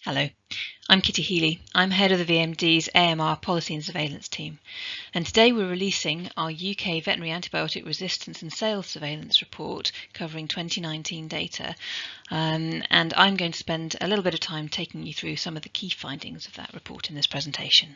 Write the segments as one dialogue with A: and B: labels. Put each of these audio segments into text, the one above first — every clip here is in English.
A: Hello, I'm Kitty Healy. I'm head of the VMD's AMR Policy and Surveillance team, and today we're releasing our UK Veterinary Antibiotic Resistance and Sales Surveillance Report covering 2019 data, and I'm going to spend a little bit of time taking you through some of the key findings of that report in this presentation.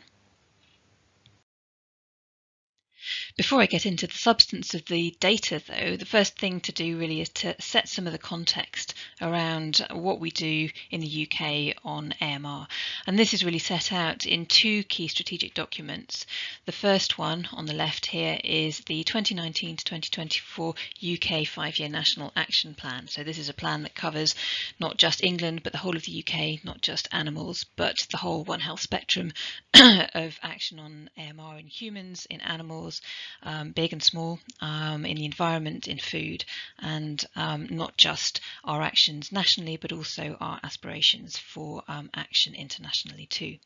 A: Before I get into the substance of the data, though, the first thing to do really is to set some of the context around what we do in the UK on AMR. And this is really set out in two key strategic documents. The first one on the left here is the 2019 to 2024 UK 5-year National Action Plan. So this is a plan that covers not just England, but the whole of the UK, not just animals, but the whole One Health spectrum of action on AMR in humans, in animals, big and small, in the environment, in food, and not just our actions nationally, but also our aspirations for action internationally too.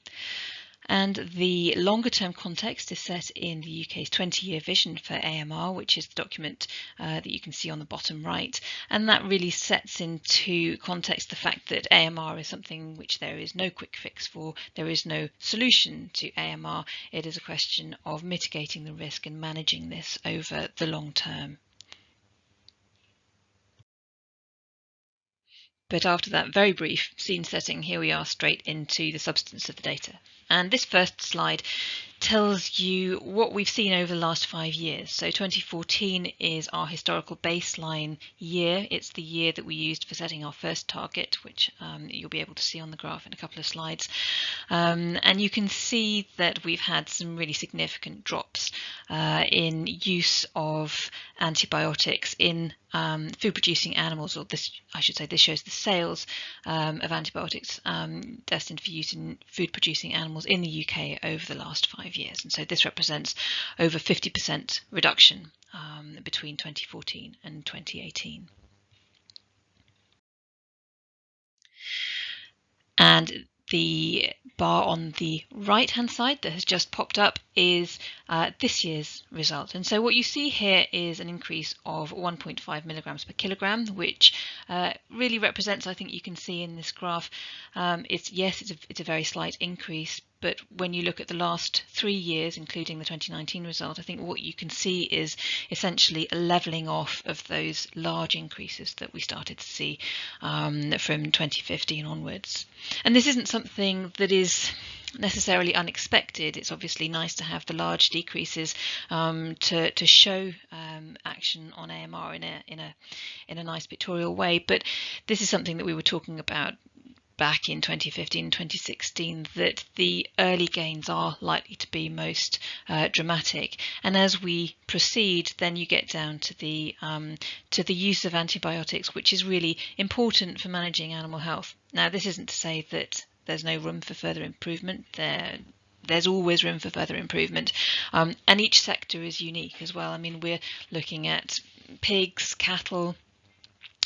A: And the longer term context is set in the UK's 20-year vision for AMR, which is the document that you can see on the bottom right. And that really sets into context the fact that AMR is something which there is no quick fix for. There is no solution to AMR. It is a question of mitigating the risk and managing this over the long term. But after that very brief scene setting, here we are straight into the substance of the data. And this first slide tells you what we've seen over the last 5 years. So 2014 is our historical baseline year. It's the year that we used for setting our first target, which you'll be able to see on the graph in a couple of slides. And you can see that we've had some really significant drops in use of antibiotics in food-producing animals, or this, I should say, this shows the sales of antibiotics destined for use in food-producing animals in the UK over the last 5 years. And so this represents over 50% reduction between 2014 and 2018. And the bar on the right-hand side that has just popped up is this year's result. And so what you see here is an increase of 1.5 milligrams per kilogram, which really represents, I think you can see in this graph, it's a very slight increase. But when you look at the last 3 years, including the 2019 result, I think what you can see is essentially a levelling off of those large increases that we started to see from 2015 onwards. And this isn't something that is necessarily unexpected. It's obviously nice to have the large decreases to show action on AMR in a nice pictorial way. But this is something that we were talking about back in 2015 and 2016, that the early gains are likely to be most dramatic, and as we proceed, then you get down to the use of antibiotics, which is really important for managing animal health. Now, this isn't to say that there's no room for further improvement. There's always room for further improvement, and each sector is unique as well. I mean, we're looking at pigs, cattle,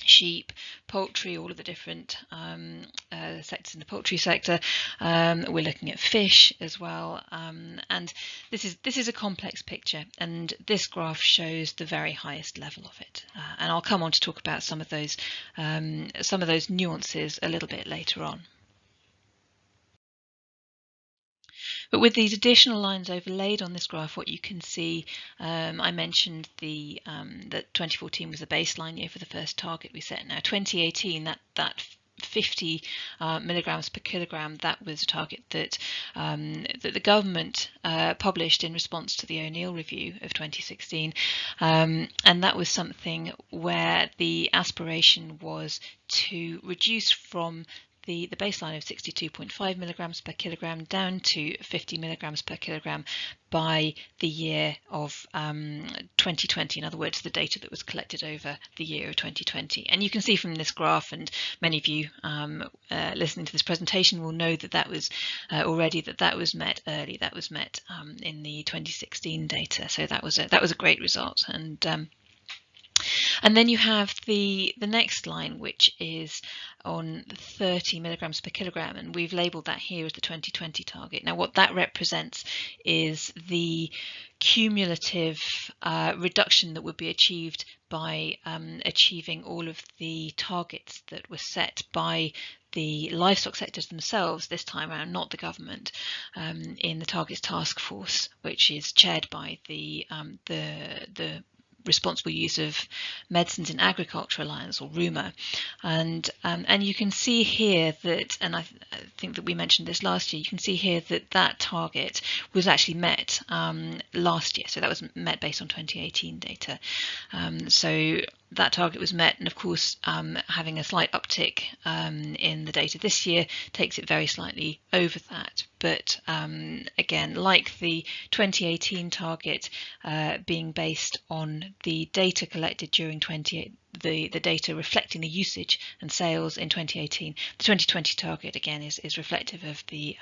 A: sheep, poultry, all of the different sectors in the poultry sector. We're looking at fish as well, and this is a complex picture, and this graph shows the very highest level of it. And I'll come on to talk about some of those nuances a little bit later on. But with these additional lines overlaid on this graph, what you can see, I mentioned that 2014 was the baseline year for the first target we set. Now 2018, that 50 milligrams per kilogram, that was a target that the government published in response to the O'Neill review of 2016, and that was something where the aspiration was to reduce from the baseline of 62.5 milligrams per kilogram down to 50 milligrams per kilogram by the year of 2020. In other words, the data that was collected over the year of 2020. And you can see from this graph, and many of you listening to this presentation will know that that was already that was met early. That was met in the 2016 data. So that was a great result. And then you have the next line, which is on 30 milligrams per kilogram, and we've labelled that here as the 2020 target. Now, what that represents is the cumulative reduction that would be achieved by achieving all of the targets that were set by the livestock sectors themselves this time around, not the government, in the Targets Task Force, which is chaired by the Responsible Use of Medicines in Agriculture Alliance, or RUMA, and you can see here that, and I think that we mentioned this last year, you can see here that that target was actually met last year, so that was met based on 2018 data. So that target was met, and of course having a slight uptick in the data this year takes it very slightly over that. But again, like the 2018 target being based on the data collected during the data reflecting the usage and sales in 2018, the 2020 target again is reflective of the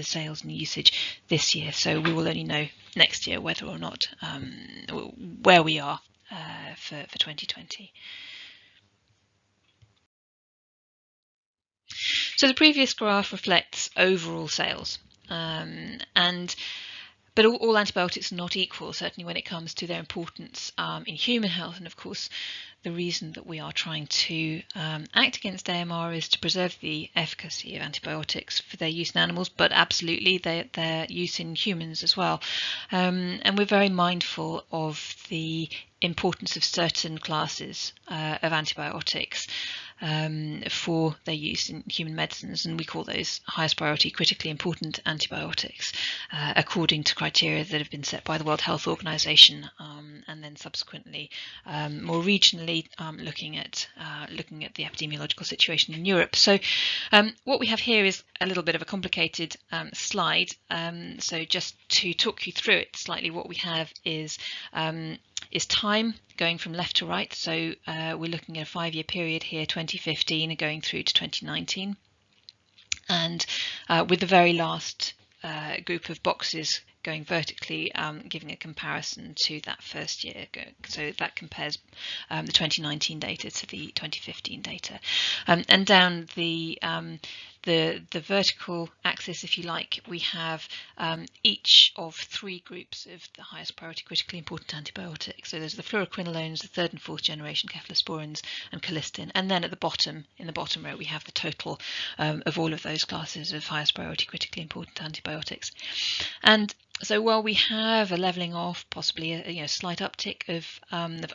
A: sales and usage this year. So we will only know next year whether or not where we are for 2020. So the previous graph reflects overall sales, but all antibiotics are not equal, certainly when it comes to their importance in human health. And of course, the reason that we are trying to act against AMR is to preserve the efficacy of antibiotics for their use in animals, but absolutely their use in humans as well. And we're very mindful of the importance of certain classes of antibiotics for their use in human medicines, and we call those highest priority critically important antibiotics according to criteria that have been set by the World Health Organization, and then subsequently more regionally looking at the epidemiological situation in Europe. So what we have here is a little bit of a complicated slide, so just to talk you through it slightly, what we have is time going from left to right. So we're looking at a 5-year period here, 2015 and going through to 2019, and with the very last group of boxes going vertically, giving a comparison to that first year. So that compares the 2019 data to the 2015 data, and down the vertical axis, if you like, we have each of 3 groups of the highest priority critically important antibiotics. So there's the fluoroquinolones, the 3rd and 4th generation cephalosporins, and colistin. And then at the bottom, in the bottom row, we have the total of all of those classes of highest priority critically important antibiotics. And so while we have a levelling off, possibly a slight uptick of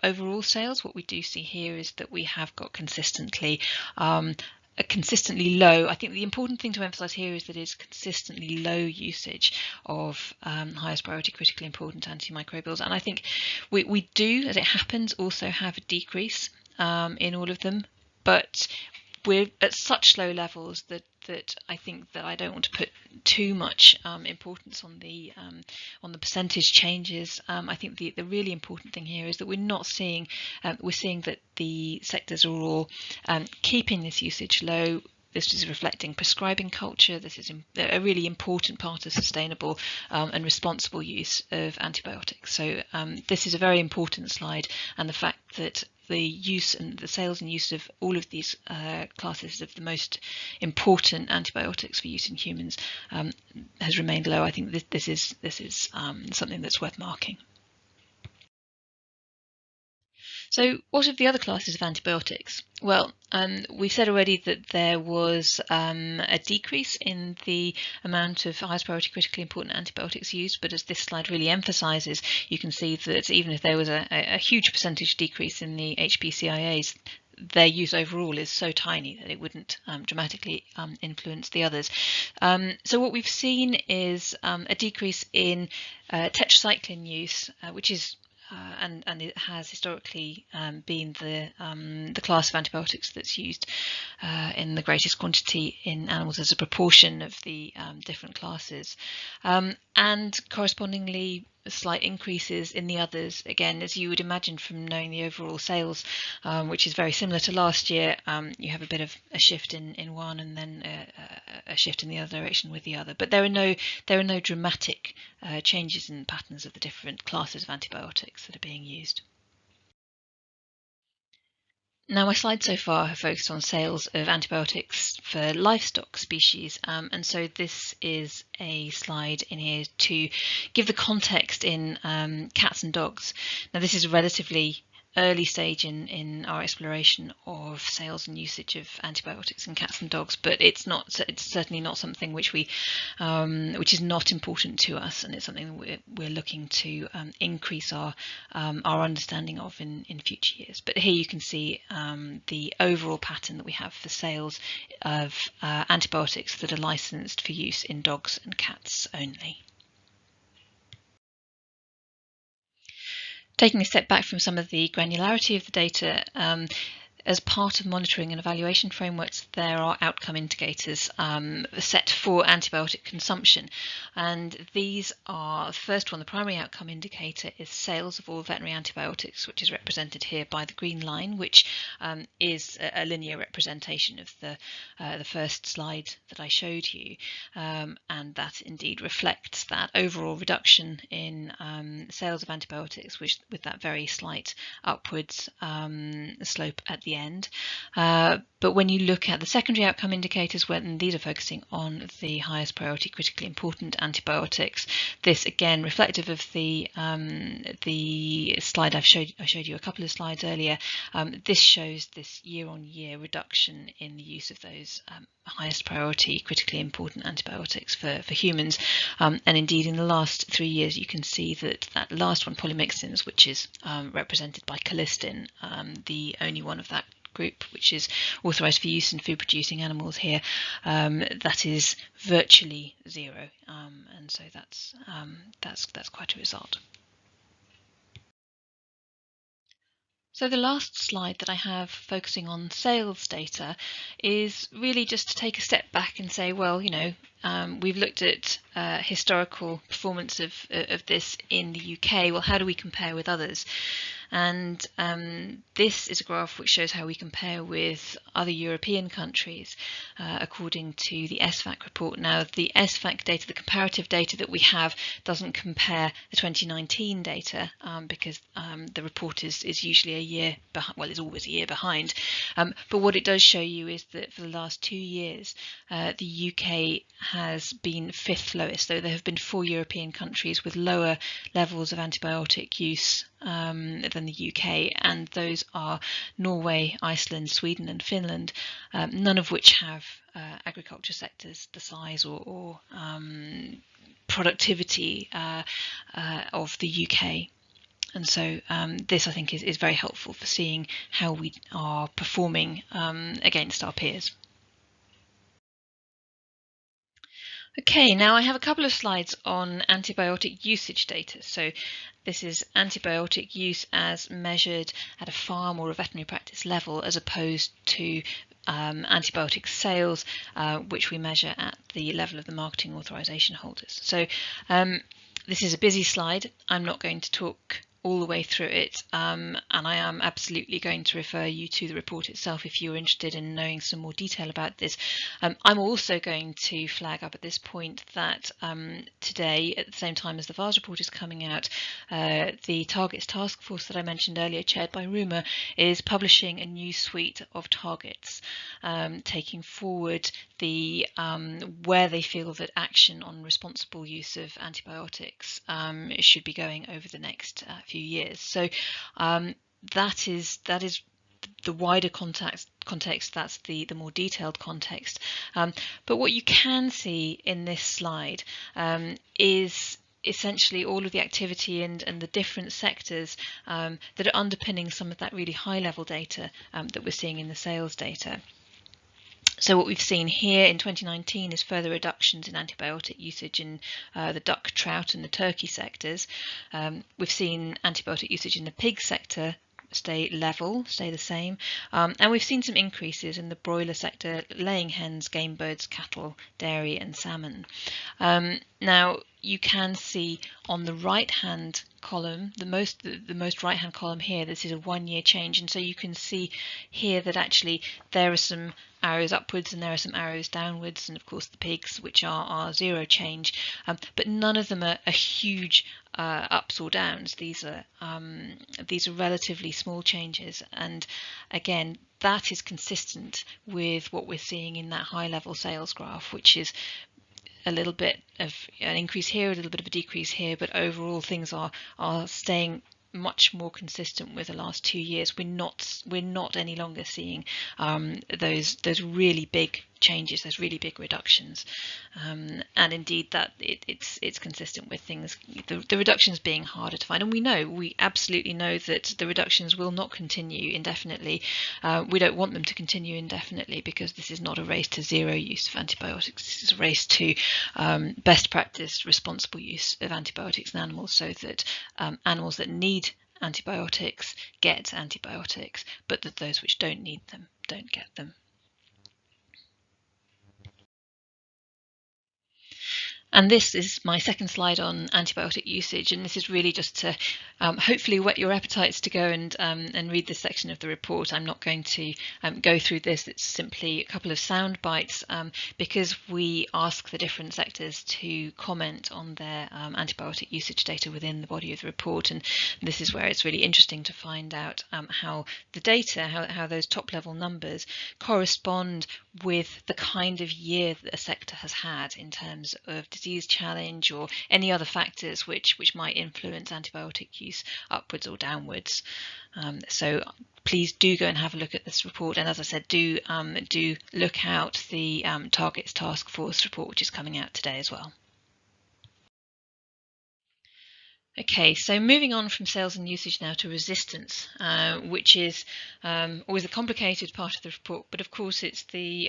A: overall sales, what we do see here is that we have got consistently low. I think the important thing to emphasise here is that it's consistently low usage of highest priority critically important antimicrobials, and I think we do, as it happens, also have a decrease in all of them, but we're at such low levels that I think that I don't want to put too much importance on the percentage changes. I think the really important thing here is that we're not seeing we're seeing that the sectors are all keeping this usage low. This is reflecting prescribing culture. This is a really important part of sustainable and responsible use of antibiotics. So this is a very important slide, and the fact that the use and the sales and use of all of these classes of the most important antibiotics for use in humans has remained low. I think this is something that's worth marking. So what of the other classes of antibiotics? Well, we said already that there was a decrease in the amount of highest priority critically important antibiotics used, but as this slide really emphasises, you can see that even if there was a huge percentage decrease in the HPCIAs, their use overall is so tiny that it wouldn't dramatically influence the others. So what we've seen is a decrease in tetracycline use, which is and it has historically been the class of antibiotics that's used in the greatest quantity in animals as a proportion of the different classes, and correspondingly slight increases in the others. Again, as you would imagine from knowing the overall sales, which is very similar to last year, you have a bit of a shift in one and then a shift in the other direction with the other. But there are no dramatic changes in patterns of the different classes of antibiotics that are being used. Now, my slides so far have focused on sales of antibiotics for livestock species, and so this is a slide in here to give the context in cats and dogs. Now, this is a relatively early stage in our exploration of sales and usage of antibiotics in cats and dogs, but it's certainly not something which is not important to us, and it's something that we're looking to increase our understanding of in future years. But here you can see the overall pattern that we have for sales of antibiotics that are licensed for use in dogs and cats only. Taking a step back from some of the granularity of the data, as part of monitoring and evaluation frameworks, there are outcome indicators set for antibiotic consumption. And these are, the first one, the primary outcome indicator, is sales of all veterinary antibiotics, which is represented here by the green line, which is a linear representation of the first slide that I showed you. And that indeed reflects that overall reduction in sales of antibiotics, which with that very slight upwards slope at the end. But when you look at the secondary outcome indicators, when these are focusing on the highest priority critically important antibiotics, this again reflective of the slide I showed you a couple of slides earlier. This shows this year-on-year reduction in the use of those highest priority critically important antibiotics for humans, and indeed in the last 3 years you can see that last one, polymyxins, which is represented by colistin, the only one of that group which is authorised for use in food producing animals here, that is virtually zero, and so that's quite a result. So the last slide that I have focusing on sales data is really just to take a step back and say, well, you know, we've looked at historical performance of this in the UK. Well, how do we compare with others? And this is a graph which shows how we compare with other European countries according to the SVAC report. Now, the SVAC data, the comparative data that we have, doesn't compare the 2019 data because the report is usually a year behind. Well, it's always a year behind. But what it does show you is that for the last 2 years, the UK has been 5th lowest. So there have been 4 European countries with lower levels of antibiotic use than the UK, and those are Norway, Iceland, Sweden and Finland, none of which have agriculture sectors the size or productivity of the UK. And so this, I think, is very helpful for seeing how we are performing against our peers. Okay, now I have a couple of slides on antibiotic usage data. So this is antibiotic use as measured at a farm or a veterinary practice level, as opposed to antibiotic sales, which we measure at the level of the marketing authorization holders. So this is a busy slide. I'm not going to talk all the way through it, and I am absolutely going to refer you to the report itself if you're interested in knowing some more detail about this. I'm also going to flag up at this point that today, at the same time as the VARSS report is coming out, the Targets Task Force that I mentioned earlier, chaired by Ruma, is publishing a new suite of targets, taking forward the where they feel that action on responsible use of antibiotics should be going over the next few years. So that is the wider context. That's the more detailed context. But what you can see in this slide is essentially all of the activity and the different sectors that are underpinning some of that really high level data that we're seeing in the sales data. So what we've seen here in 2019 is further reductions in antibiotic usage in the duck, trout and the turkey sectors. We've seen antibiotic usage in the pig sector stay the same, and we've seen some increases in the broiler sector, laying hens, game birds, cattle, dairy and salmon. Now you can see on the right hand column, the most right hand column here, this is a 1 year change, and so you can see here that actually there are some arrows upwards and there are some arrows downwards, and of course the pigs, which are zero change, but none of them are huge ups or downs. These are relatively small changes, and again that is consistent with what we're seeing in that high level sales graph, which is a little bit of an increase here, a little bit of a decrease here, but overall things are staying much more consistent with the last 2 years. We're not any longer seeing those really big changes, those really big reductions, and indeed that it's consistent with things, the reductions being harder to find. And we absolutely know that the reductions will not continue indefinitely. We don't want them to continue indefinitely, because this is not a race to zero use of antibiotics. This is a race to best practice responsible use of antibiotics in animals, so that animals that need antibiotics get antibiotics, but that those which don't need them don't get them. And this is my second slide on antibiotic usage, and this is really just to hopefully whet your appetites to go and read this section of the report. I'm not going to go through this. It's simply a couple of sound bites, because we ask the different sectors to comment on their antibiotic usage data within the body of the report, and this is where it's really interesting to find out how the data, how those top level numbers correspond with the kind of year that a sector has had in terms of disease challenge or any other factors which might influence antibiotic use upwards or downwards. So please do go and have a look at this report, and as I said, do look out the Targets Task Force report, which is coming out today as well. Okay, so moving on from sales and usage now to resistance, which is always a complicated part of the report, but of course it's the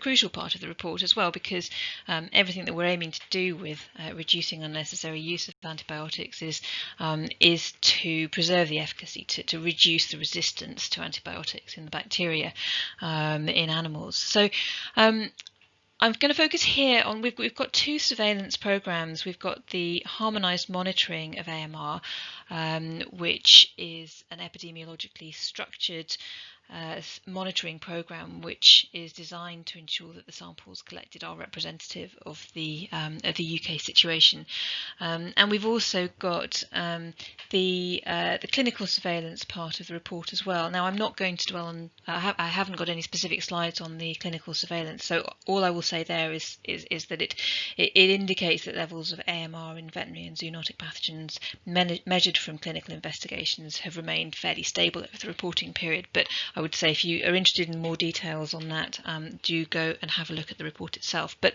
A: crucial part of the report as well, because everything that we're aiming to do with reducing unnecessary use of antibiotics is to preserve the efficacy, to reduce the resistance to antibiotics in the bacteria in animals. So I'm going to focus here on, we've got two surveillance programs. We've got the harmonized monitoring of AMR, which is an epidemiologically structured monitoring program, which is designed to ensure that the samples collected are representative of the UK situation. And we've also got the clinical surveillance part of the report as well. Now, I'm not going to dwell on, I haven't got any specific slides on the clinical surveillance, so all I will say there is that it indicates that levels of AMR in veterinary and zoonotic pathogens measured from clinical investigations have remained fairly stable over the reporting period. But I would say if you are interested in more details on that, do go and have a look at the report itself. But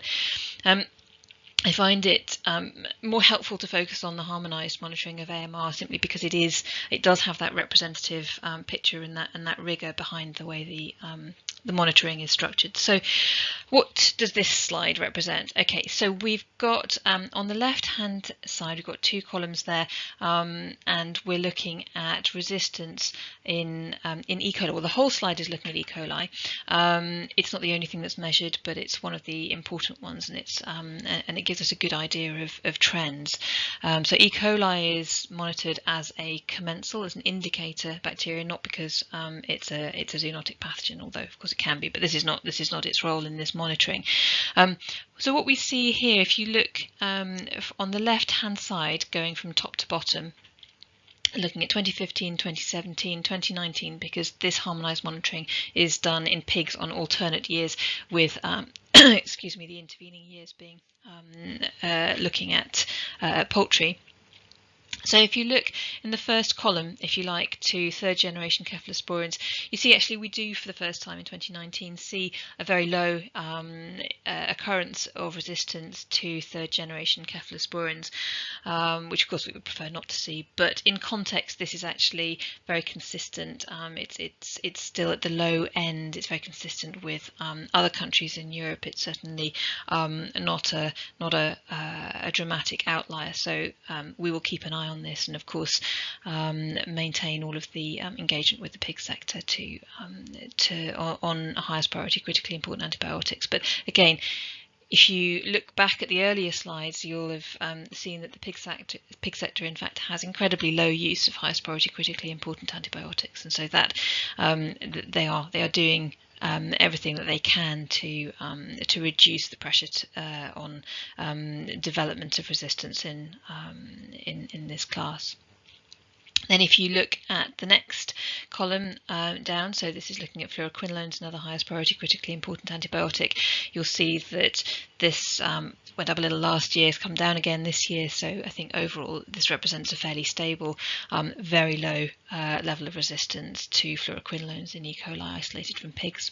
A: I find it more helpful to focus on the harmonised monitoring of AMR, simply because it does have that representative picture and that rigour behind the way the monitoring is structured. So what does this slide represent? Okay, so we've got on the left hand side, we've got two columns there, and we're looking at resistance in E. coli. Well, the whole slide is looking at E. coli. It's not the only thing that's measured, but it's one of the important ones, and it gives us a good idea of trends. So E. coli is monitored as a commensal, as an indicator bacteria, not because it's a zoonotic pathogen, although of course it can be, but this is not its role in this monitoring. So what we see here, if you look on the left hand side, going from top to bottom, looking at 2015, 2017, 2019, because this harmonised monitoring is done in pigs on alternate years, with excuse me, the intervening years being looking at poultry. So if you look in the first column, if you like, to third generation cephalosporins, you see actually we do for the first time in 2019 see a very low occurrence of resistance to third generation cephalosporins, which of course we would prefer not to see. But in context, this is actually very consistent. It's still at the low end. It's very consistent with other countries in Europe. It's certainly not a dramatic outlier. So we will keep an eye on this, and of course maintain all of the engagement with the pig sector on highest priority critically important antibiotics. But again, if you look back at the earlier slides, you'll have seen that the pig sector in fact has incredibly low use of highest priority critically important antibiotics, and so that they are doing everything that they can to reduce the pressure on development of resistance in this class. Then if you look at the next column down, so this is looking at fluoroquinolones, another highest priority critically important antibiotic, you'll see that this went up a little last year, has come down again this year, so I think overall this represents a fairly stable, very low level of resistance to fluoroquinolones in E. coli isolated from pigs.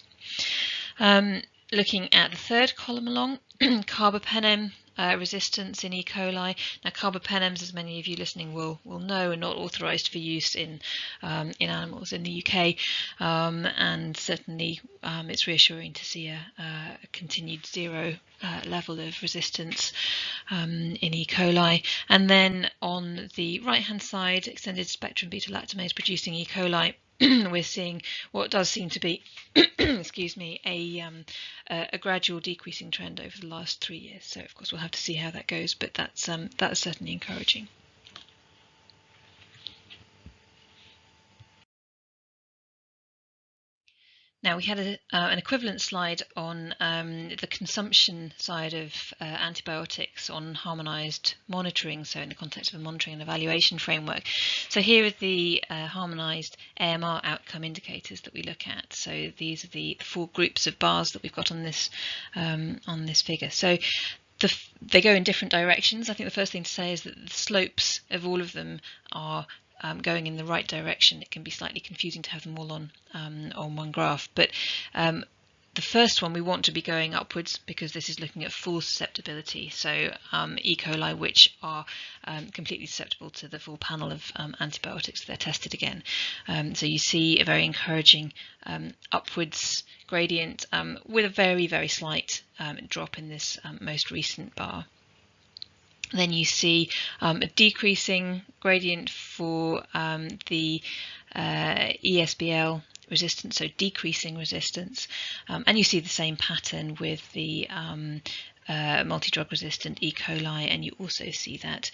A: Looking at the third column along, carbapenem resistance in E. coli. Now, carbapenems, as many of you listening will know, are not authorised for use in animals in the UK, and certainly it's reassuring to see a continued zero level of resistance in E. coli. And then on the right-hand side, extended spectrum beta-lactamase producing E. coli. We're seeing what does seem to be, excuse me, a gradual decreasing trend over the last 3 years. So of course we'll have to see how that goes, but that's certainly encouraging. Now, we had an equivalent slide on the consumption side of antibiotics on harmonized monitoring, so in the context of a monitoring and evaluation framework. So here are the harmonized AMR outcome indicators that we look at. So these are the 4 groups of bars that we've got on this figure. So they go in different directions. I think the first thing to say is that the slopes of all of them are going in the right direction. It can be slightly confusing to have them all on one graph, but the first one we want to be going upwards because this is looking at full susceptibility. So E. coli, which are completely susceptible to the full panel of antibiotics, they're tested again. So you see a very encouraging upwards gradient with a very, very slight drop in this most recent bar. Then you see a decreasing gradient for the ESBL resistance, so decreasing resistance, and you see the same pattern with the multi-drug resistant E. coli, and you also see that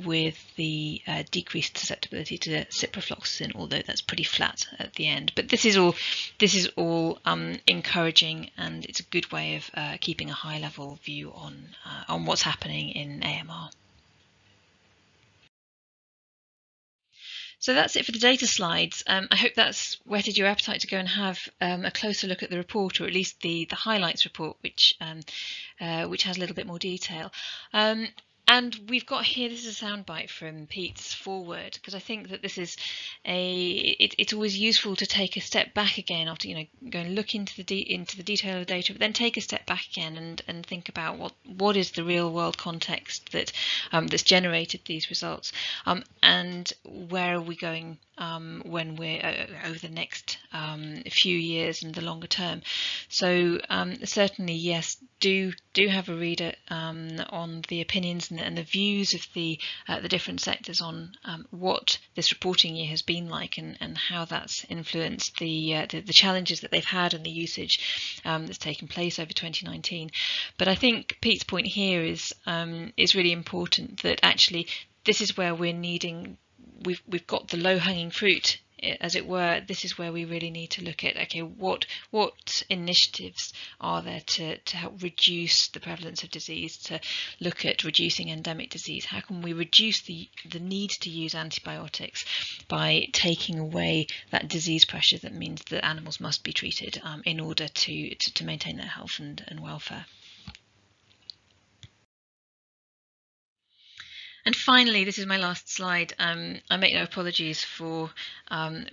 A: with the decreased susceptibility to ciprofloxacin, although that's pretty flat at the end. But this is all encouraging, and it's a good way of keeping a high-level view on what's happening in AMR. So that's it for the data slides. I hope that's whetted your appetite to go and have a closer look at the report, or at least the highlights report, which has a little bit more detail. And we've got here, this is a soundbite from Pete's foreword, because I think that this is it's always useful to take a step back again after, go and look into the detail of the data, but then take a step back again and think about what is the real world context that's generated these results, and where are we going when we're over the next few years and the longer term. So certainly, yes, do have a read on the opinions and the views of the different sectors on what this reporting year has been like, and how that's influenced the challenges that they've had and the usage that's taken place over 2019. But I think Pete's point here is really important, that actually this is where we're needing. We've got the low-hanging fruit, as it were. This is where we really need to look at, okay, what initiatives are there to help reduce the prevalence of disease, to look at reducing endemic disease. How can we reduce the need to use antibiotics by taking away that disease pressure that means that animals must be treated in order to maintain their health and welfare. And finally, this is my last slide. I make no apologies for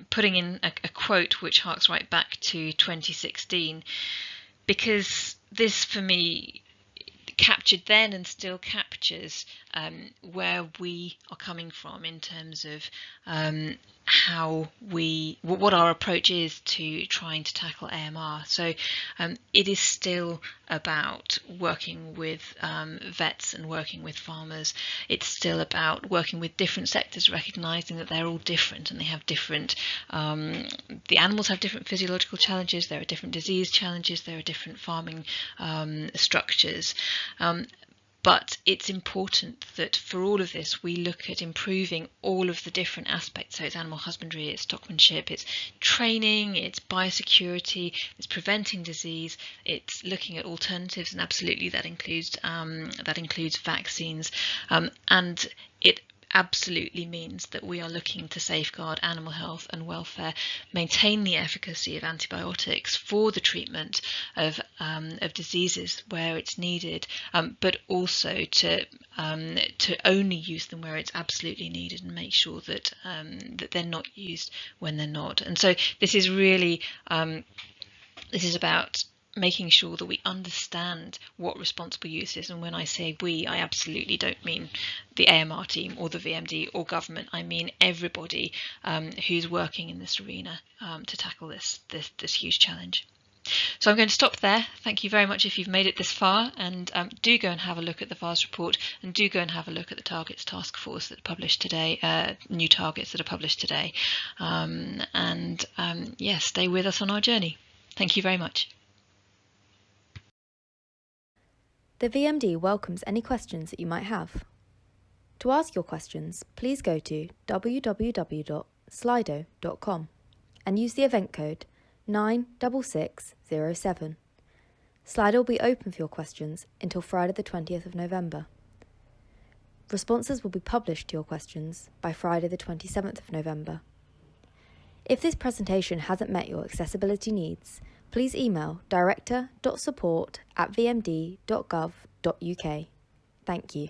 A: putting in a quote which harks right back to 2016, because this, for me, captured then and still captures where we are coming from in terms of what our approach is to trying to tackle AMR. So it is still about working with vets and working with farmers. It's still about working with different sectors, recognizing that they're all different and they have different, the animals have different physiological challenges, there are different disease challenges, there are different farming structures. But it's important that for all of this, we look at improving all of the different aspects. So it's animal husbandry, it's stockmanship, it's training, it's biosecurity, it's preventing disease, it's looking at alternatives, and absolutely that includes vaccines, and it absolutely means that we are looking to safeguard animal health and welfare, maintain the efficacy of antibiotics for the treatment of diseases where it's needed, but also to only use them where it's absolutely needed, and make sure that that they're not used when they're not. And so this is really this is about making sure that we understand what responsible use is. And when I say we, I absolutely don't mean the AMR team or the VMD or government. I mean everybody who's working in this arena to tackle this huge challenge. So I'm going to stop there. Thank you very much if you've made it this far, and do go and have a look at the VARSS report, and do go and have a look at the Targets Task Force that published today, new targets that are published today. Yes, stay with us on our journey. Thank you very much.
B: The VMD welcomes any questions that you might have. To ask your questions, please go to www.slido.com and use the event code 96607. Slido will be open for your questions until Friday the 20th of November. Responses will be published to your questions by Friday the 27th of November. If this presentation hasn't met your accessibility needs, please email director.support@vmd.gov.uk. Thank you.